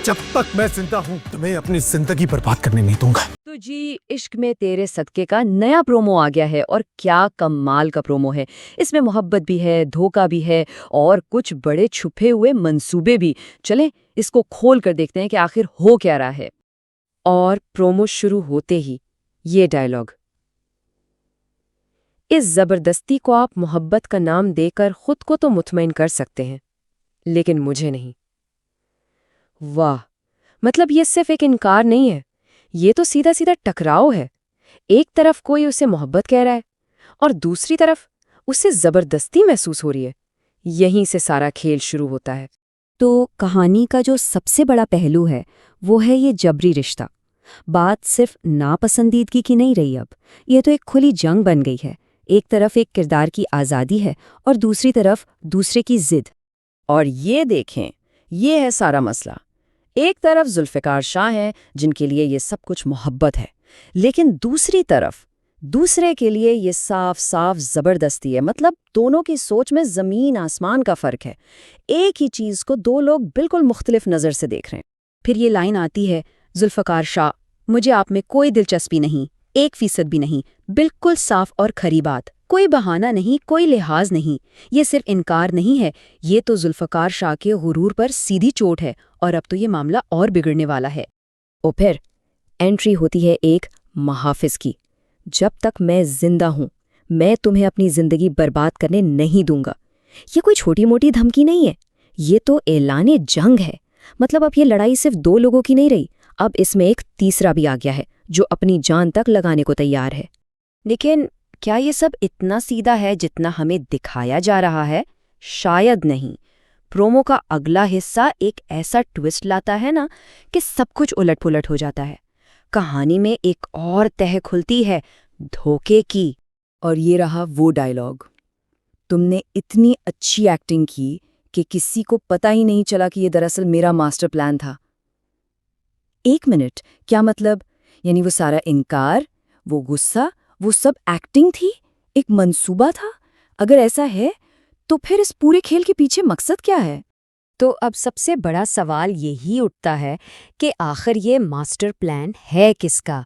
जब तक मैं जिंदा हूँ तुम्हें अपनी जिंदगी बर्बाद करने नहीं दूंगा। तो जी इश्क में तेरे सदके का नया प्रोमो आ गया है और क्या कमाल का प्रोमो है। इसमें मोहब्बत भी है, धोखा भी है और कुछ बड़े छुपे हुए मंसूबे भी। चलें इसको खोल कर देखते हैं कि आखिर हो क्या रहा है। और प्रोमो शुरू होते ही ये डायलॉग, इस जबरदस्ती को आप मोहब्बत का नाम देकर खुद को तो मुतमईन कर सकते हैं, लेकिन मुझे नहीं। वाह, मतलब ये सिर्फ एक इनकार नहीं है, ये तो सीधा सीधा टकराव है। एक तरफ कोई उसे मोहब्बत कह रहा है और दूसरी तरफ उसे जबरदस्ती महसूस हो रही है। यहीं से सारा खेल शुरू होता है। तो कहानी का जो सबसे बड़ा पहलू है वो है ये जबरी रिश्ता। बात सिर्फ नापसंदीदगी की नहीं रही, अब ये तो एक खुली जंग बन गई है। एक तरफ एक किरदार की आज़ादी है और दूसरी तरफ दूसरे की जिद। और ये देखें, ये है सारा मसला। एक तरफ जुल्फ़िकार शाह हैं जिनके लिए ये सब कुछ मोहब्बत है, लेकिन दूसरी तरफ दूसरे के लिए ये साफ साफ जबरदस्ती है। मतलब दोनों की सोच में जमीन आसमान का फर्क है। एक ही चीज को दो लोग बिल्कुल मुख्तलिफ नजर से देख रहे हैं। फिर ये लाइन आती है, जुल्फ़िकार शाह, मुझे आप में कोई दिलचस्पी नहीं, 1% भी नहीं, बिल्कुल साफ और खरी बात, कोई बहाना नहीं, कोई लिहाज नहीं। ये सिर्फ इनकार नहीं है, ये तो जुल्फ़िकार शाह के गुरूर पर सीधी चोट है और अब तो ये मामला और बिगड़ने वाला है। और फिर एंट्री होती है एक महाफिज की। जब तक मैं जिंदा हूं मैं तुम्हें अपनी जिंदगी बर्बाद करने नहीं दूंगा। ये कोई छोटी मोटी धमकी नहीं है, ये तो ऐलाने जंग है। मतलब अब ये लड़ाई सिर्फ दो लोगों की नहीं रही, अब इसमें एक तीसरा भी आ गया है जो अपनी जान तक लगाने को तैयार है। लेकिन क्या ये सब इतना सीधा है जितना हमें दिखाया जा रहा है? शायद नहीं। प्रोमो का अगला हिस्सा एक ऐसा ट्विस्ट लाता है ना कि सब कुछ उलट-पुलट हो जाता है। कहानी में एक और तह खुलती है, धोखे की। और ये रहा वो डायलॉग, तुमने इतनी अच्छी एक्टिंग की कि किसी को पता ही नहीं चला कि ये दरअसल मेरा मास्टर प्लान था। 1 मिनट, क्या मतलब? यानी वो सारा इनकार, वो गुस्सा, वो सब एक्टिंग थी, एक मंसूबा था? अगर ऐसा है तो फिर इस पूरे खेल के पीछे मकसद क्या है? तो अब सबसे बड़ा सवाल यही उठता है कि आखिर ये मास्टर प्लान है किसका